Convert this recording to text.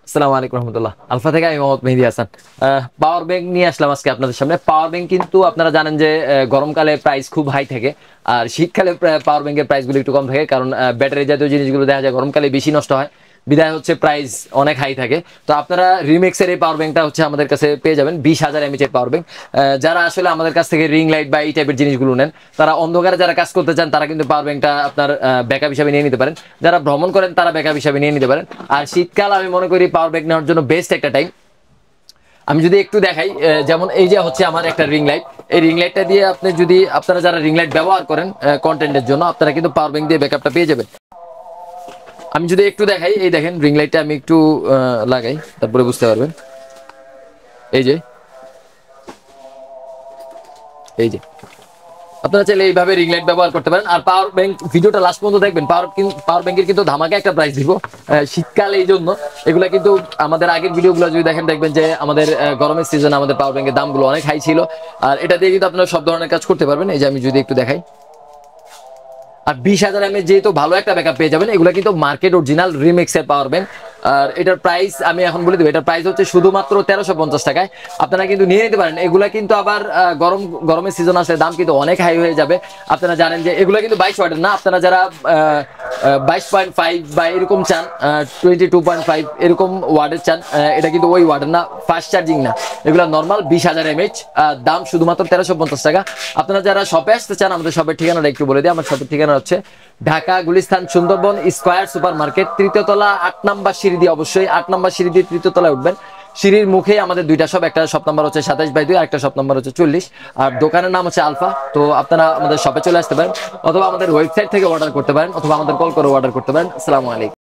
আসসালামু আলাইকুম রহমতুল্লাহ। আলফা থেকে আমি মোহাম্মদ মেহেদী হাসান। পাওয়ার ব্যাংক নিয়ে আসলাম আজকে আপনাদের সামনে। পাওয়ার ব্যাংক কিন্তু আপনারা জানেন যে গরমকালে প্রাইস খুব হাই থাকে, আর শীতকালে পাওয়ার ব্যাংকের প্রাইসগুলো একটু কম থাকে, কারণ ব্যাটারি জাতীয় জিনিসগুলো দেখা যায় গরমকালে বেশি নষ্ট হয়, বিধায় হচ্ছে প্রাইস অনেক হাই থাকে। তো আপনারা রিমেক্সের এই পাওয়ার ব্যাংকটা হচ্ছে আমাদের কাছে পেয়ে যাবেন 20,000 mAh এর পাওয়ার ব্যাংক। যারা আসলে আমাদের কাছ থেকে রিং লাইট বা এই টাইপের জিনিসগুলো নেন, তারা অন্ধকারে যারা কাজ করতে চান তারা কিন্তু পাওয়ার ব্যাংকটা আপনার ব্যাকআপ হিসাবে নিয়ে নিতে পারেন। যারা ভ্রমণ করেন তারা ব্যাকআপ হিসাবে নিয়ে নিতে পারেন। আর শীতকাল আমি মনে করি পাওয়ার ব্যাংক নেওয়ার জন্য বেস্ট একটা টাইম। আমি যদি একটু দেখাই, যেমন এই যে হচ্ছে আমার একটা রিং লাইট, এই রিং লাইটটা দিয়ে আপনি যদি আপনারা যারা রিং লাইট ব্যবহার করেন কন্টেন্টের জন্য, আপনারা কিন্তু পাওয়ার ব্যাংক দিয়ে ব্যাকআপটা পেয়ে যাবেন। আমি যদি একটু দেখাই, এই দেখেন রিং লাইটটা আমি একটু লাগাই, তারপরে বুঝতে পারবেন। এই যে এই যে আপনারা চাইলে এইভাবে রিং লাইট ব্যবহার করতে পারেন। আর পাওয়ার ব্যাংক ভিডিওটা লাস্ট পর্যন্ত দেখবেন। পাওয়ার ব্যাংকের কিন্তু ধামাকা একটা প্রাইস দিব শীতকাল, এই জন্য এগুলা কিন্তু আমাদের আগের ভিডিওগুলো যদি দেখবেন যে আমাদের গরমের সিজনে আমাদের পাওয়ার ব্যাংকের দামগুলো অনেক হাই ছিল। আর এটা দিয়ে কিন্তু আপনারা সব ধরনের কাজ করতে পারবেন। এই যে আমি যদি একটু দেখাই, আর 20,000 mAh যেহেতু ভালো একটা ব্যাকআপ পেয়ে যাবেন। এগুলো কিন্তু মার্কেট অরিজিনাল রিমিক্সের পাওয়ার ব্যাংক। আর এটার প্রাইস আমি এখন বলে দেবো, এটার প্রাইস হচ্ছে শুধুমাত্র 1350 টাকায়। আপনারা কিন্তু নিয়ে নিতে পারেন। এগুলা কিন্তু আবার গরমের সিজন আসলে দাম কিন্তু অনেক হাই হয়ে যাবে। আপনারা জানেন যে এগুলো কিন্তু 22 ওয়াটের না। আপনারা যারা 22.5 বা এরকম চান, 22.5 এরকম ওয়াটের চান, এটা কিন্তু ওই ওয়াটের না, ফাস্ট চার্জিং না, এগুলো নর্মাল 20,000 mAh। দাম শুধুমাত্র 1350 টাকা। আপনারা যারা শপে আসতে চান, আমাদের শপের ঠিকানাটা একটু বলে দিই। আমার শপের ঠিকানা হচ্ছে Dhaka Gulistan Sundarban square super market, 3য় তলা 8 নাম্বার সিঁড়ি দিয়ে, অবশ্যই 8 নাম্বার সিঁড়ি দিয়ে 3য় তলায় উঠবেন। সিঁড়ির মুখে আমাদের দুইটা শপ, একটা শপ নাম্বার হচ্ছে 27/2, আরেকটা শপ নাম্বার হচ্ছে 40। আর দোকানের নাম হচ্ছে আলফা। তো আপনারা আমাদের শপে চলে আসতে পারেন, অথবা আমাদের ওয়েবসাইট থেকে অর্ডার করতে পারেন, অথবা আমাদের কল করে অর্ডার করতে পারেন। আসসালামু আলাইকুম।